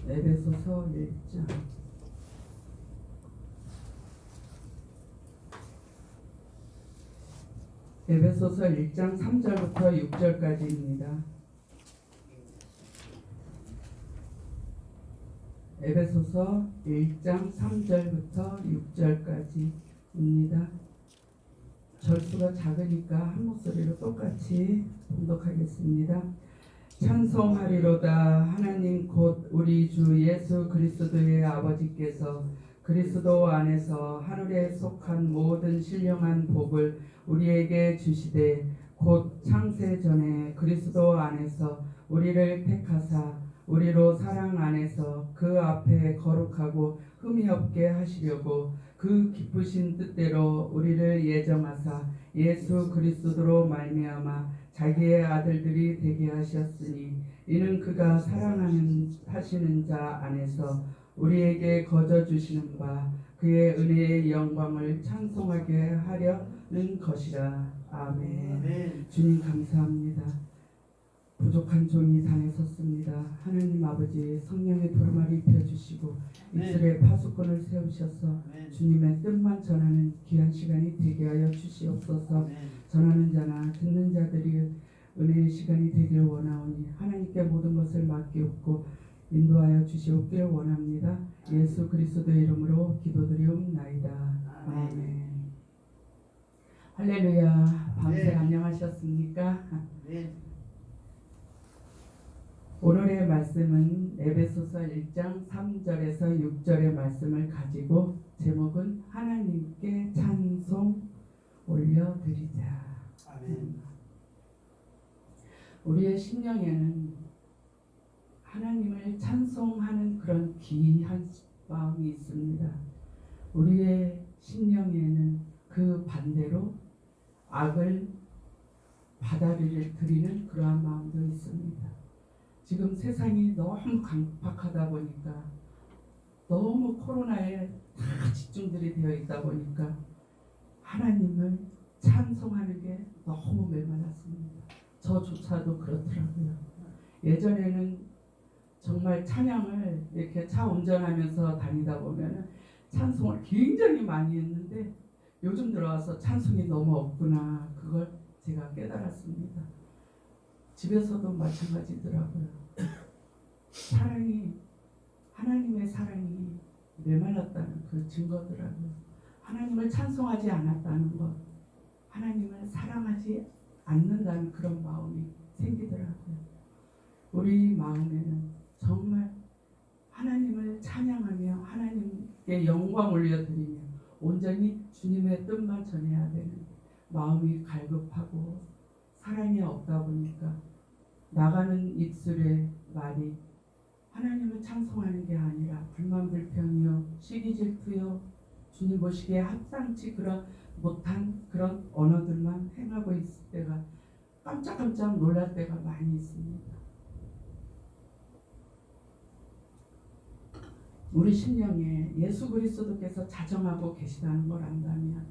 에베소서 1장 에베소서 1장 3절부터 6절까지입니다. 에베소서 1장 3절부터 6절까지입니다. 절수가 작으니까 한 목소리로 똑같이 봉독하겠습니다. 찬송하리로다. 하나님 곧 우리 주 예수 그리스도의 아버지께서 그리스도 안에서 하늘에 속한 모든 신령한 복을 우리에게 주시되 곧 창세 전에 그리스도 안에서 우리를 택하사 우리로 사랑 안에서 그 앞에 거룩하고 흠이 없게 하시려고 그 기쁘신 뜻대로 우리를 예정하사 예수 그리스도로 말미암아 자기의 아들들이 되게 하셨으니 이는 그가 사랑하는 하시는 자 안에서 우리에게 거저 주시는 바 그의 은혜의 영광을 찬송하게 하려는 것이라. 아멘. 아멘. 주님 감사합니다. 부족한 종이 단에 섰습니다. 하나님 아버지 성령의 두루마리 입혀주시고 입술에 파수꾼을 세우셔서 주님의 뜻만 전하는 귀한 시간이 되게 하여 주시옵소서. 전하는 자나 듣는 자들이 은혜의 시간이 되기를 원하오니 하나님께 모든 것을 맡기옵고 인도하여 주시옵기를 원합니다. 예수 그리스도의 이름으로 기도드리옵나이다. 아멘. 할렐루야. 밤새 안녕하셨습니까? 오늘의 말씀은 에베소서 1장 3절에서 6절의 말씀을 가지고 제목은 하나님께 찬송 올려드리자. 아멘. 우리의 심령에는 하나님을 찬송하는 그런 귀한 마음이 있습니다. 우리의 심령에는 그 반대로 악을 받아들이는 그러한 마음도 있습니다. 지금 세상이 너무 강팍하다 보니까 너무 코로나에 다 집중들이 되어 있다 보니까 하나님을 찬송하는 게 너무 메말랐습니다. 저조차도 그렇더라고요. 예전에는 정말 찬양을 이렇게 차 운전하면서 다니다 보면 찬송을 굉장히 많이 했는데 요즘 들어와서 찬송이 너무 없구나. 그걸 제가 깨달았습니다. 집에서도 마찬가지더라고요. 사랑이 하나님의 사랑이 메말랐다는 그 증거더라고요. 하나님을 찬송하지 않았다는 것, 하나님을 사랑하지 않는다는 그런 마음이 생기더라고요. 우리 마음에는 정말 하나님을 찬양하며 하나님께 영광 올려드리며 온전히 주님의 뜻만 전해야 되는 마음이 갈급하고 사랑이 없다 보니까 나가는 입술의 말이 하나님을 찬송하는 게 아니라 불만 불평이요 시기 질투요 주님 보시기에 합당치 그런 못한 그런 언어들만 행하고 있을 때가 깜짝깜짝 놀랄 때가 많이 있습니다. 우리 심령에 예수 그리스도께서 자정하고 계시다는 걸 안다면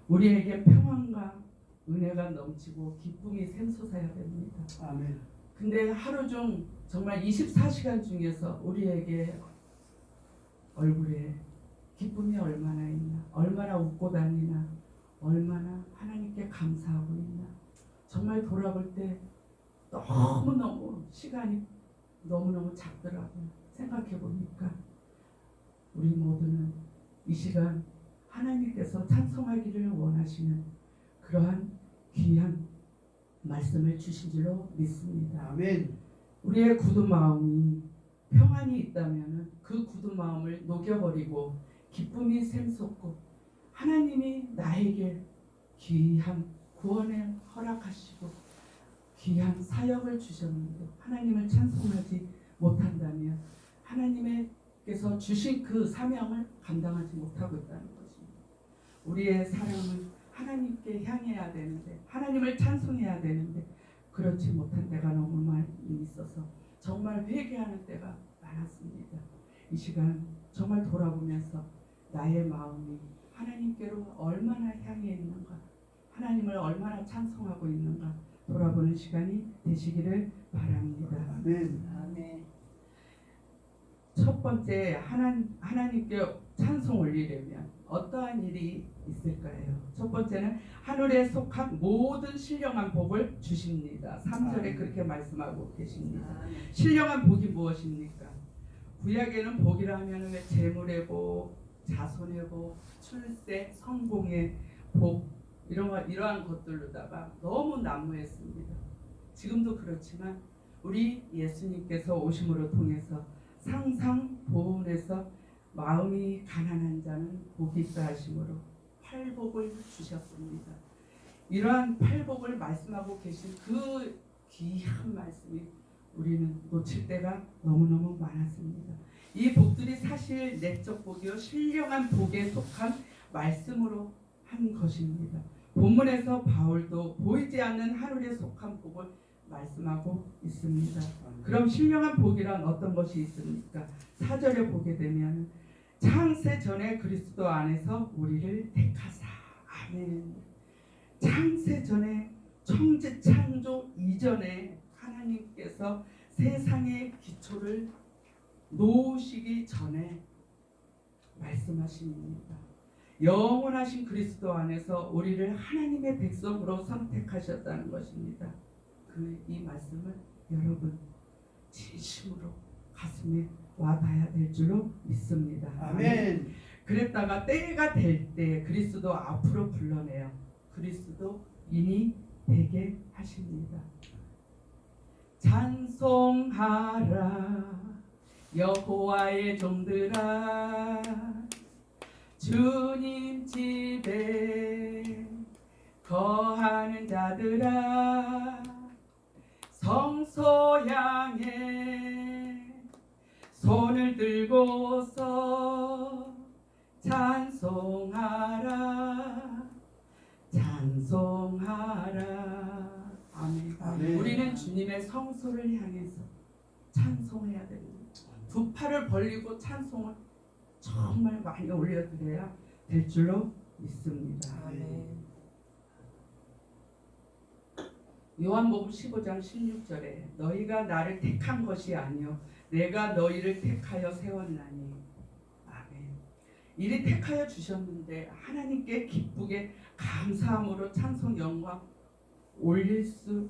우리에게 평안과 은혜가 넘치고 기쁨이 샘솟아야 됩니다. 아멘. 근데 하루 중 정말 24시간 중에서 우리에게 얼굴에 기쁨이 얼마나 있나, 얼마나 웃고 다니나, 얼마나 하나님께 감사하고 있나. 정말 돌아볼 때 너무너무 시간이 너무너무 작더라고요. 생각해 보니까 우리 모두는 이 시간 하나님께서 찬송하기를 원하시는 그러한 귀한 말씀을 주신 줄로 믿습니다. 아멘. 우리의 굳은 마음이 평안이 있다면 그 굳은 마음을 녹여버리고 기쁨이 샘솟고 하나님이 나에게 귀한 구원을 허락하시고 귀한 사역을 주셨는데 하나님을 찬송하지 못한다면 하나님께서 주신 그 사명을 감당하지 못하고 있다는 것입니다. 우리의 사랑은 하나님께 향해야 되는데 하나님을 찬송해야 되는데 그렇지 못한 때가 너무 많이 있어서 정말 회개하는 때가 많았습니다. 이 시간 정말 돌아보면서 나의 마음이 하나님께로 얼마나 향해 있는가, 하나님을 얼마나 찬송하고 있는가 돌아보는 시간이 되시기를 바랍니다. 아멘. 아멘. 첫 번째 하나님께 찬송 올리려면 어떠한 일이 있을까요? 첫 번째는 하늘에 속한 모든 신령한 복을 주십니다. 3절에 그렇게 말씀하고 계십니다. 신령한 복이 무엇입니까? 구약에는 복이라 하면 왜 재물의 복, 자손의 복, 출세, 성공의 복 이러한 것들로다가 너무 난무했습니다. 지금도 그렇지만 우리 예수님께서 오심으로 통해서 상상보훈에서 마음이 가난한 자는 복이 있다 하심으로 팔복을 주셨습니다. 이러한 팔복을 말씀하고 계신 그 귀한 말씀이 우리는 놓칠 때가 너무너무 많았습니다. 이 복들이 사실 내적 복이요 신령한 복에 속한 말씀으로 한 것입니다. 본문에서 바울도 보이지 않는 하늘에 속한 복을 말씀하고 있습니다. 그럼 신령한 복이란 어떤 것이 있습니까? 4절에 보게 되면 창세 전에 그리스도 안에서 우리를 택하사. 아멘. 창세 전에 천지 창조 이전에 하나님께서 세상의 기초를 놓으시기 전에 말씀하십니다. 영원하신 그리스도 안에서 우리를 하나님의 백성으로 선택하셨다는 것입니다. 이 말씀을 여러분 진심으로 가슴에 와닿아야 될 줄로 믿습니다. 아멘. 그랬다가 때가 될 때 그리스도 앞으로 불러내어 그리스도인이 되게 하십니다. 찬송하라 여호와의 종들아 주님 집에 거하는 자들아 성소 향해 손을 들고서 찬송하라 찬송하라. 아멘. 아멘. 우리는 주님의 성소를 향해서 찬송해야 됩니다. 두 팔을 벌리고 찬송을 정말 많이 올려드려야 될 줄로 믿습니다. 아멘. 요한복음 15장 16절에 너희가 나를 택한 것이 아니요 내가 너희를 택하여 세웠나니. 아멘. 이리 택하여 주셨는데 하나님께 기쁘게 감사함으로 찬송 영광 올릴 수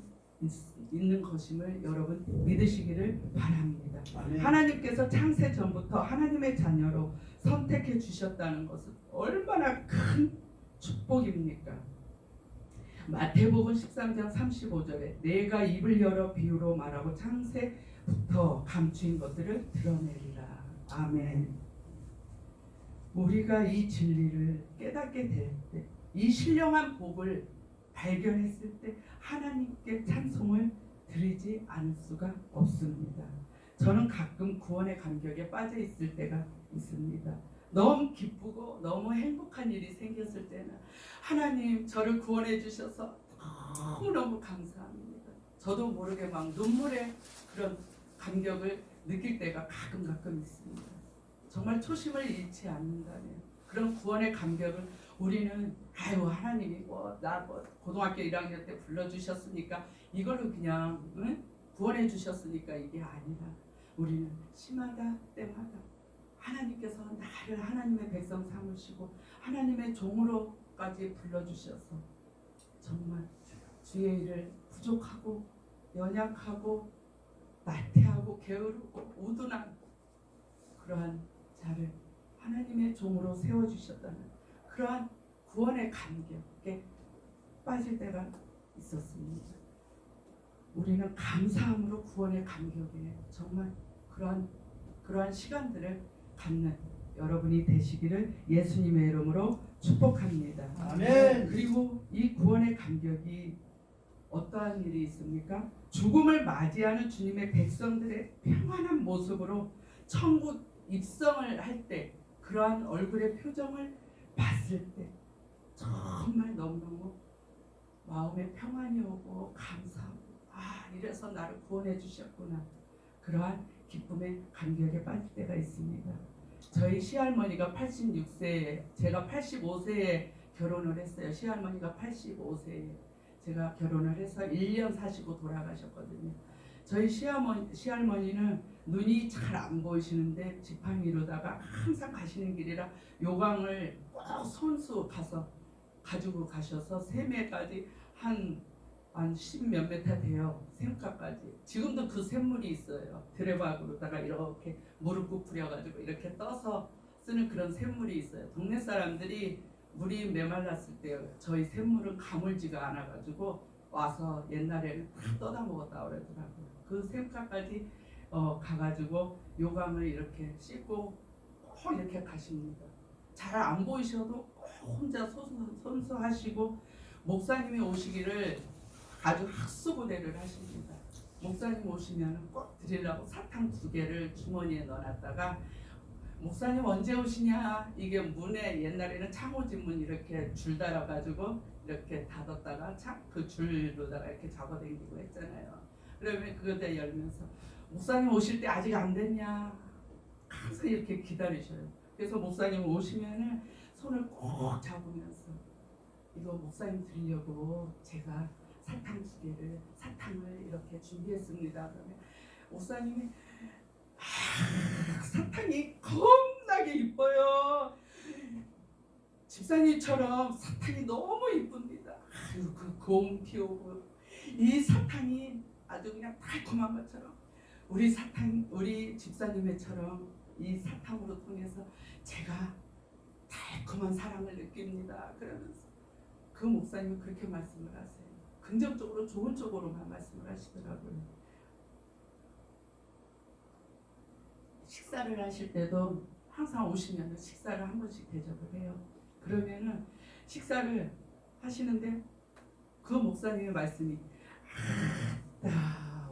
있는 것임을 여러분 믿으시기를 바랍니다. 아멘. 하나님께서 창세 전부터 하나님의 자녀로 선택해 주셨다는 것은 얼마나 큰 축복입니까? 마태복음 13장 35절에 내가 입을 열어 비유로 말하고 창세부터 감추인 것들을 드러내리라. 아멘. 우리가 이 진리를 깨닫게 될 때, 이 신령한 복을 발견했을 때 하나님께 찬송을 드리지 않을 수가 없습니다. 저는 가끔 구원의 감격에 빠져 있을 때가 있습니다. 너무 기쁘고 너무 행복한 일이 생겼을 때는 하나님 저를 구원해 주셔서 너무너무 감사합니다. 저도 모르게 막 눈물의 그런 감격을 느낄 때가 가끔 있습니다. 정말 초심을 잃지 않는다면 그런 구원의 감격을 우리는 하나님이 나 고등학교 1학년 때 불러주셨으니까 이걸로 그냥 구원해 주셨으니까 이게 아니라 우리는 시마다 때마다 하나님께서 나를 하나님의 백성 삼으시고 하나님의 종으로까지 불러주셔서 정말 주의 일을 부족하고 연약하고 나태하고 게으르고 우둔한 그러한 자를 하나님의 종으로 세워주셨다는 그러한 구원의 감격에 빠질 때가 있었습니다. 우리는 감사함으로 구원의 감격에 정말 그러한 시간들을 갖는 여러분이 되시기를 예수님의 이름으로 축복합니다. 아멘. 그리고 이 구원의 감격이 어떠한 일이 있습니까? 죽음을 맞이하는 주님의 백성들의 평안한 모습으로 천국 입성을 할 때 그러한 얼굴의 표정을 봤을 때 정말 너무너무 마음에 평안이 오고 감사하고 이래서 나를 구원해 주셨구나. 그러한 기쁨의 감격에 빠질 때가 있습니다. 저희 시할머니가 86세에 제가 85세에 결혼을 했어요. 시할머니가 85세에 제가 결혼을 해서 1년 사시고 돌아가셨거든요. 저희 시할머니는 눈이 잘 안 보이시는데 지팡이로다가 항상 가시는 길이라 요강을 꼭 손수 가서 가지고 가셔서 세매까지 한 10몇 메타 돼요. 샘가까지. 지금도 그 샘물이 있어요. 드레박으로다가 이렇게 무릎 굽부려가지고 이렇게 떠서 쓰는 그런 샘물이 있어요. 동네 사람들이 물이 메말랐을 때 저희 샘물은 가물지가 않아가지고 와서 옛날에는 다 떠다 먹었다 그러더라고요. 그 샘가까지 가가지고 요강을 이렇게 씻고 꼭 이렇게 가십니다. 잘 안 보이셔도 꼭 혼자 손수하시고 목사님이 오시기를 아주 학수고대를 하십니다. 목사님 오시면 꼭 드리려고 사탕 2개를 주머니에 넣어놨다가 목사님 언제 오시냐, 이게 문에 옛날에는 창호지 문 이렇게 줄 달아가지고 이렇게 닫았다가 그 줄로다가 이렇게 잡아당기고 했잖아요. 그러면 그거다 열면서 목사님 오실 때 아직 안 됐냐, 항상 이렇게 기다리셔요. 그래서 목사님 오시면은 손을 꼭 잡으면서 이거 목사님 드리려고 제가 사탕 2개를 사탕을 이렇게 준비했습니다. 그러면 목사님이 사탕이 겁나게 이뻐요. 집사님처럼 사탕이 너무 이쁩니다. 그 고운 피우고 이 사탕이 아주 그냥 달콤한 것처럼 우리 집사님처럼 이 사탕으로 통해서 제가 달콤한 사랑을 느낍니다. 그러면서 그 목사님은 그렇게 말씀을 하세요. 긍정적으로 좋은 쪽으로만 말씀을 하시더라고요. 식사를 하실 때도 항상 오시면 식사를 한 번씩 대접을 해요. 그러면은 식사를 하시는데 그 목사님의 말씀이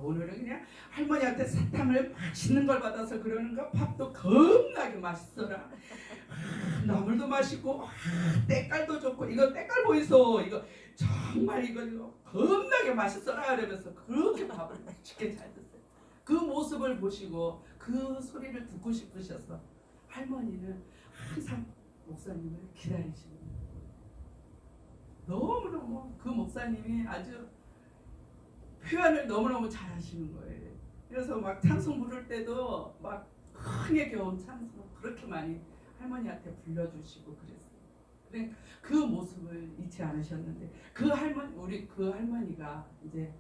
오늘은 그냥 할머니한테 사탕을 맛있는 걸 받아서 그러는가, 밥도 겁나게 맛있어라, 나물도 맛있고 때깔도 좋고, 이거 때깔 보이소, 이거 정말 이거 겁나게 맛있어라 이러면서 그렇게 밥을 맛있게 잘 드세요. 그 모습을 보시고 그 소리를 듣고 싶으셔서 할머니는 항상 목사님을 기다리십니다. 너무너무 그 목사님이 아주 표현을 너무너무 잘 하시는 거예요. 그래서 막 찬송 부를 때도 막 흥에 겨운 찬송 그렇게 많이 할머니한테 불러주시고 그랬어요. 근데 그 모습을 잊지 않으셨는데 우리 그 할머니가 이제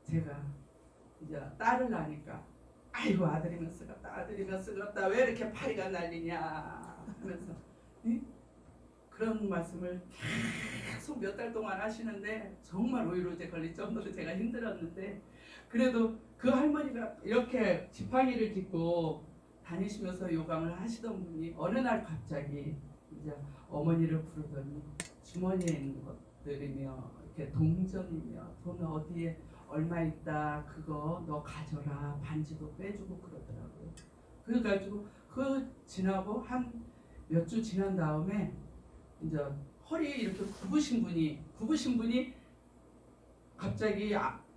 제가 이제 딸을 낳으니까 아이고 아들이면 쓰겄다, 아들이면 쓰겄다, 왜 이렇게 파리가 날리냐 하면서 그런 말씀을 계속 몇 달 동안 하시는데 정말 오이로제 걸릴 정도로 제가 힘들었는데, 그래도 그 할머니가 이렇게 지팡이를 짚고 다니시면서 요강을 하시던 분이 어느 날 갑자기 이제 어머니를 부르더니 주머니에 있는 것들이며 이렇게 동전이며 돈 어디에 얼마 있다, 그거 너 가져라, 반지도 빼주고 그러더라고요. 그래가지고 지나고 한 몇 주 지난 다음에 이제 허리에 이렇게 굽으신 분이 갑자기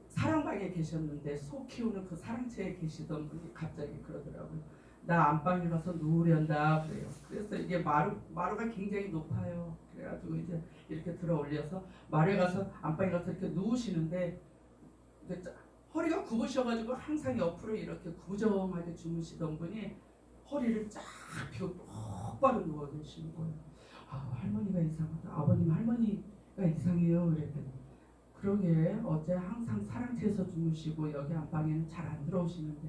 사랑방에 계셨는데 소 키우는 그 사랑채에 계시던 분이 갑자기 그러더라고요. 나 안방에 가서 누우련다 그래요. 그래서 이게 마루가 굉장히 높아요. 그래가지고 이제 이렇게 들어 올려서 마루에 가서 안방에 가서 이렇게 누우시는데 허리가 굽으셔가지고 항상 옆으로 이렇게 구정하게 주무시던 분이 허리를 쫙 펴고 똑바로 누워 계시는 거예요. 할머니가 이상하다. 아버님 할머니가 이상해요. 그랬더니 그러게 어제 항상 사랑채에서 주무시고 여기 안방에는 잘 안 들어오시는데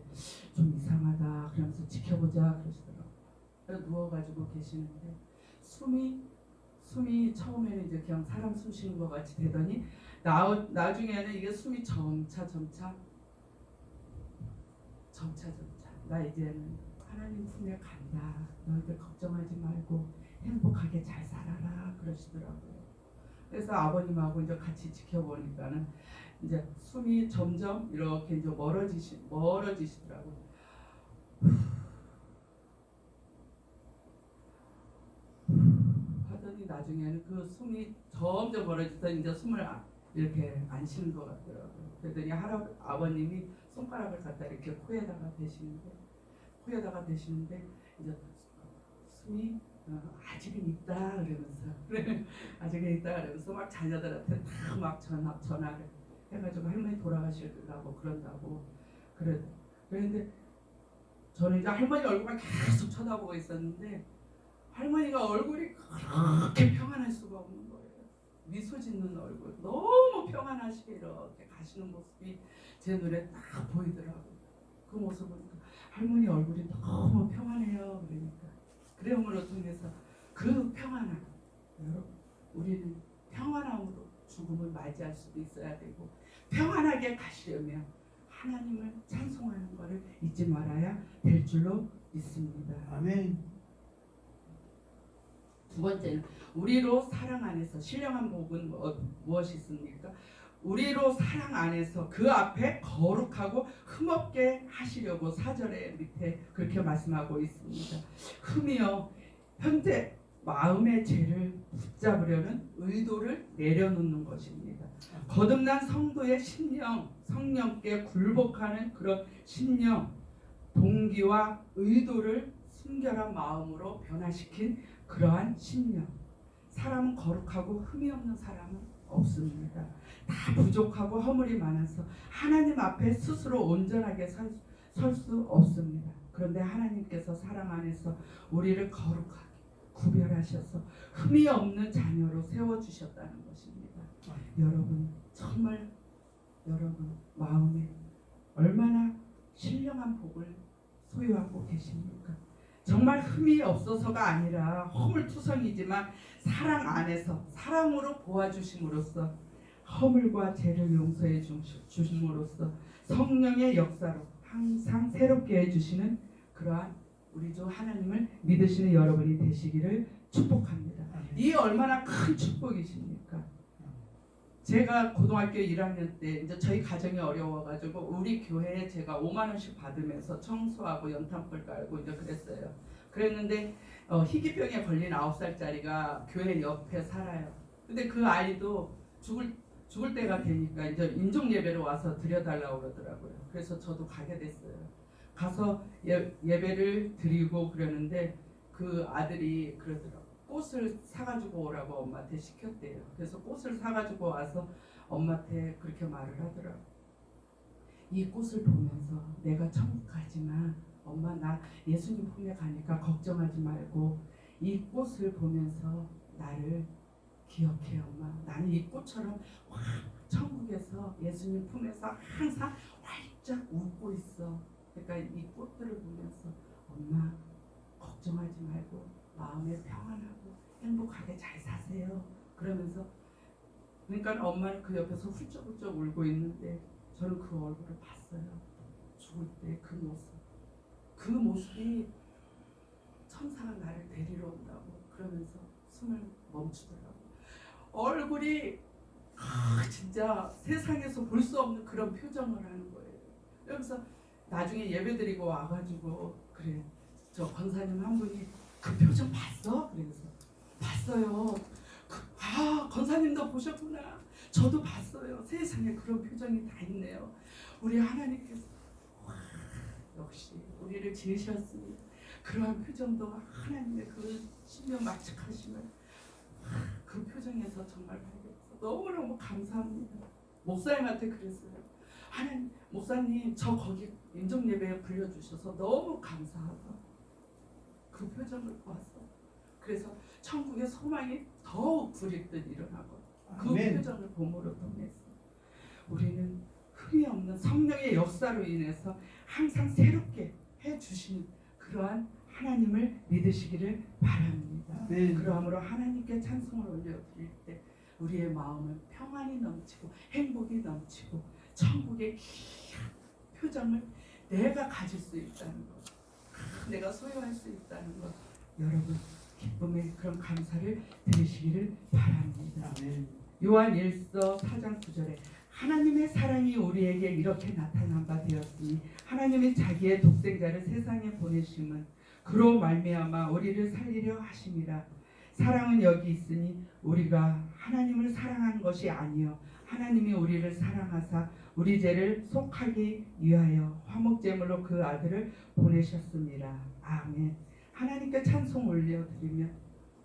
좀 이상하다. 그러면서 지켜보자 그러시더라고요. 그래서 누워가지고 계시는데 숨이 처음에는 이제 그냥 사람 숨 쉬는 것 같이 되더니 나중에는 이게 숨이 점차 나 이제는 하나님 품에 간다. 너희들 걱정하지 말고 행복하게 잘 살아라 그러시더라고요. 그래서 아버님하고 이제 같이 지켜보니까는 이제 숨이 점점 이렇게 이제 멀어지시더라고요. 하더니 나중에는 그 숨이 점점 멀어지더니 이제 숨을 이렇게 안 쉬는 것 같더라고요. 그랬더니 아버님이 손가락을 갖다 이렇게 코에다가 대시는데 이제 숨이 아직은 있다 그러면서 아직은 있다 그러면서 막 자녀들한테 다 막 전화를 해가지고 할머니 돌아가시려고 그런다고 그랬는데 저는 이제 할머니 얼굴만 계속 쳐다보고 있었는데 할머니가 얼굴이 그렇게 평안할 수가 없는 거예요. 미소 짓는 얼굴, 너무 평안하시게 이렇게 가시는 모습이 제 눈에 딱 보이더라고요. 그 모습을 보니까 할머니 얼굴이 너무 평안해요. 그러니까 그래움으로 통해서 그 평안함, 여러분 우리는 평안함으로 죽음을 맞이할 수도 있어야 되고 평안하게 가시려면 하나님을 찬송하는 것을 잊지 말아야 될 줄로 믿습니다. 아멘. 두 번째는 우리로 사랑 안에서 신령한 복은 무엇이 있습니까? 우리로 사랑 안에서 그 앞에 거룩하고 흠없게 하시려고 4절에 밑에 그렇게 말씀하고 있습니다. 흠이요 현재 마음의 죄를 붙잡으려는 의도를 내려놓는 것입니다. 거듭난 성도의 심령, 성령께 굴복하는 그런 심령, 동기와 의도를 순결한 마음으로 변화시킨 그러한 심령. 사람은 거룩하고 흠이 없는 사람은 없습니다. 다 부족하고 허물이 많아서 하나님 앞에 스스로 온전하게 설 수 없습니다. 그런데 하나님께서 사랑 안에서 우리를 거룩하게 구별하셔서 흠이 없는 자녀로 세워주셨다는 것입니다. 여러분 정말 여러분 마음에 얼마나 신령한 복을 소유하고 계십니까? 정말 흠이 없어서가 아니라 허물투성이지만 사랑 안에서 사랑으로 보아주심으로써 허물과 죄를 용서해 주심으로써 성령의 역사로 항상 새롭게 해주시는 그러한 우리 주 하나님을 믿으시는 여러분이 되시기를 축복합니다. 이 얼마나 큰 축복이십니까? 제가 고등학교 1학년 때 이제 저희 가정이 어려워가지고 우리 교회에 제가 5만 원씩 받으면서 청소하고 연탄불 깔고 이제 그랬어요. 그랬는데 희귀병에 걸린 9살짜리가 교회 옆에 살아요. 근데 그 아이도 죽을 때가 되니까 이제 인종 예배로 와서 드려달라고 그러더라고요. 그래서 저도 가게 됐어요. 가서 예배를 드리고 그러는데 그 아들이 그러더라고요. 꽃을 사가지고 오라고 엄마한테 시켰대요. 그래서 꽃을 사가지고 와서 엄마한테 그렇게 말을 하더라고요. 이 꽃을 보면서 내가 천국 가지만 엄마 나 예수님 품에 가니까 걱정하지 말고 이 꽃을 보면서 나를 기억해 엄마. 나는 이 꽃처럼 천국에서 예수님 품에서 항상 활짝 웃고 있어. 그러니까 이 꽃들을 보면서 엄마 걱정하지 말고 마음에 평안하고 행복하게 잘 사세요. 그러면서 그러니까 엄마는 그 옆에서 훌쩍훌쩍 울고 있는데 저는 그 얼굴을 봤어요. 죽을 때 그 모습. 그 모습이 천사가 나를 데리러 온다고 그러면서 숨을 멈추더라고. 얼굴이 진짜 세상에서 볼 수 없는 그런 표정을 하는 거예요. 그래서 나중에 예배드리고 와가지고 그래 저 권사님 한 분이 그 표정 봤어? 그래서 봤어요. 권사님도 보셨구나. 저도 봤어요. 세상에 그런 표정이 다 있네요. 우리 하나님께서 역시 우리를 지으셨으니 그러한 표정도 하나님의 그 신명 만측하심을 그 표정에서 정말 발견해서 너무너무 감사합니다. 목사님한테 그랬어요. 하나님 목사님 저 거기 인종예배에 불려주셔서 너무 감사하다. 그 표정을 보았어. 그래서 천국의 소망이 더욱 부릿듯 일어나고 그 표정을 봄으로 통해서 우리는 흠이 없는 성령의 역사로 인해서 항상 새롭게 해주시는 그러한 하나님을 믿으시기를 바랍니다. 그러므로 하나님께 찬송을 올려드릴 때 우리의 마음은 평안이 넘치고 행복이 넘치고 천국의 귀한 표정을 내가 가질 수 있다는 것, 내가 소유할 수 있다는 것, 여러분 기쁨의 그런 감사를 드리시기를 바랍니다. 요한 1서 4장 9절에 하나님의 사랑이 우리에게 이렇게 나타난 바 되었으니 하나님이 자기의 독생자를 세상에 보내심은 그로 말미암아 우리를 살리려 하심이라. 사랑은 여기 있으니 우리가 하나님을 사랑한 것이 아니요 하나님이 우리를 사랑하사 우리 죄를 속하기 위하여 화목제물로 그 아들을 보내셨습니다. 아멘. 하나님께 찬송 올려드리면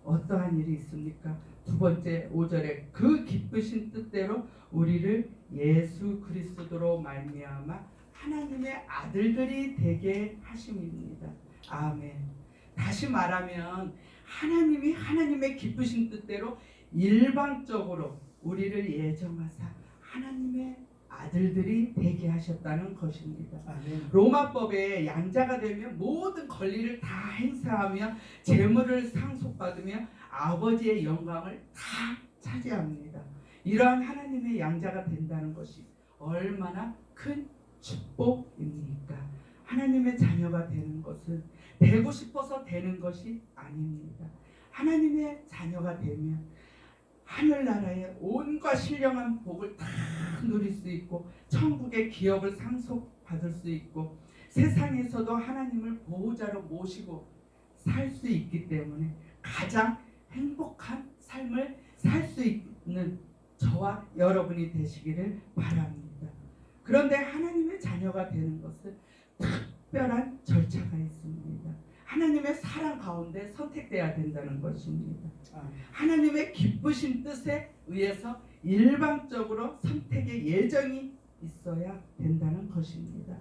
어떠한 일이 있습니까? 두 번째 5절에 그 기쁘신 뜻대로 우리를 예수 그리스도로 말미암아 하나님의 아들들이 되게 하심입니다. 아멘. 다시 말하면 하나님이 하나님의 기쁘신 뜻대로 일방적으로 우리를 예정하사 하나님의 아들들이 되게 하셨다는 것입니다. 아멘. 로마법에 양자가 되면 모든 권리를 다 행사하며 재물을 상속받으며 아버지의 영광을 다 차지합니다. 이러한 하나님의 양자가 된다는 것이 얼마나 큰 축복입니까? 하나님의 자녀가 되는 것은 되고 싶어서 되는 것이 아닙니다. 하나님의 자녀가 되면 하늘나라의 온갖 신령한 복을 다 누릴 수 있고 천국의 기업을 상속받을 수 있고 세상에서도 하나님을 보호자로 모시고 살 수 있기 때문에 가장 행복한 삶을 살 수 있는 저와 여러분이 되시기를 바랍니다. 그런데 하나님의 자녀가 되는 것은 특별한 절차가 있습니다. 하나님의 사랑 가운데 선택돼야 된다는 것입니다. 하나님의 기쁘신 뜻에 의해서 일방적으로 선택의 예정이 있어야 된다는 것입니다.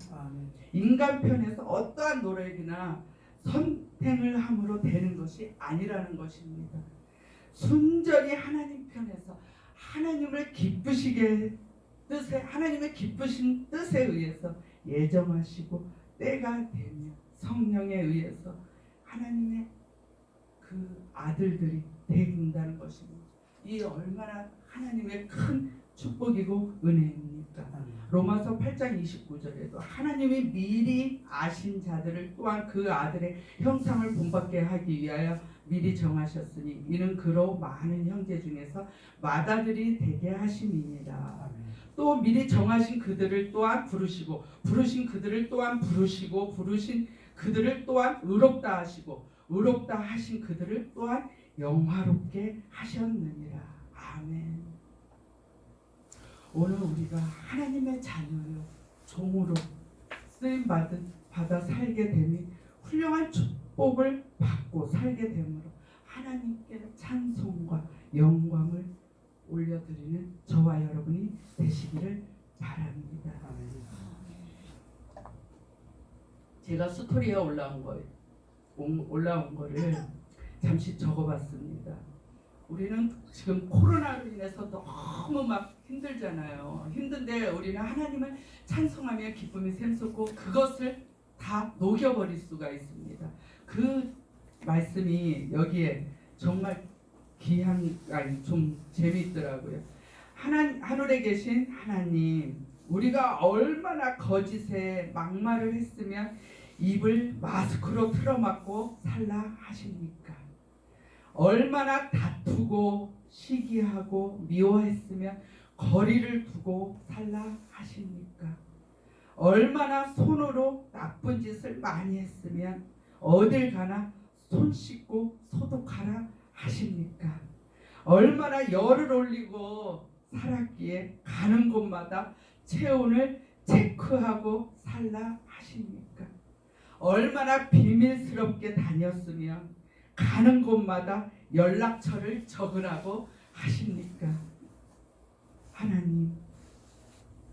인간 편에서 어떠한 노력이나 선택을 함으로 되는 것이 아니라는 것입니다. 순전히 하나님 편에서 하나님을 기쁘시게 뜻에 하나님의 기쁘신 뜻에 의해서 예정하시고 때가 되면 성령에 의해서 하나님의 그 아들들이 된다는 것입니다. 이 얼마나 하나님의 큰 축복이고 은혜입니까? 로마서 8장 29절에도 하나님이 미리 아신 자들을 또한 그 아들의 형상을 본받게 하기 위하여 미리 정하셨으니 이는 그로 많은 형제 중에서 맏아들이 되게 하심이니라. 또 미리 정하신 그들을 또한 부르시고 부르신 그들을 또한 부르시고 부르신 그들을 또한 의롭다 하시고 의롭다 하신 그들을 또한 영화롭게 하셨느니라. 아멘. 오늘 우리가 하나님의 자녀요 종으로 쓰임 받아 살게 되니 훌륭한 축복을 받고 살게 되므로 하나님께 찬송과 영광을 올려드리는 저와 여러분이 되시기를 바랍니다. 제가 스토리에 올라온 거를 잠시 적어봤습니다. 우리는 지금 코로나로 인해서 너무 막 힘들잖아요. 힘든데 우리는 하나님을 찬송하며 기쁨이 샘솟고 그것을 다 녹여버릴 수가 있습니다. 그 말씀이 여기에 정말 좀 재미있더라고요. 하늘에 계신 하나님, 우리가 얼마나 거짓에 막말을 했으면 입을 마스크로 틀어막고 살라 하십니까? 얼마나 다투고 시기하고 미워했으면 거리를 두고 살라 하십니까? 얼마나 손으로 나쁜 짓을 많이 했으면 어딜 가나 손 씻고 소독하라 하십니까? 얼마나 열을 올리고 살았기에 가는 곳마다 체온을 체크하고 살라 하십니까? 얼마나 비밀스럽게 다녔으면 가는 곳마다 연락처를 적으라고 하십니까? 하나님,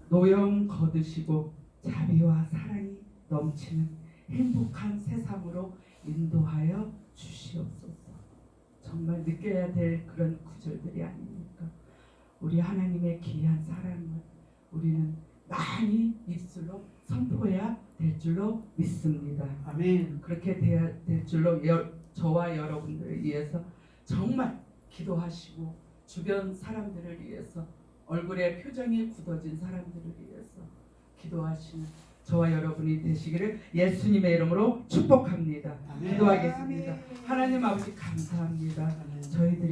노염 거두시고 자비와 사랑이 넘치는 행복한 세상으로 인도하여 주시옵소서. 정말 느껴야 될 그런 구절들이 아닙니까? 우리 하나님의 귀한 사랑을 우리는 많이 입술로 선포해야 될 줄로 믿습니다. 아멘. 그렇게 돼야 될 줄로 저와 여러분들을 위해서 정말 기도하시고 주변 사람들을 위해서 얼굴에 표정이 굳어진 사람들을 위해서 기도하시는 저와 여러분이 되시기를 예수님의 이름으로 축복합니다. 아멘. 기도하겠습니다. 하나님 아버지 감사합니다. 저희들이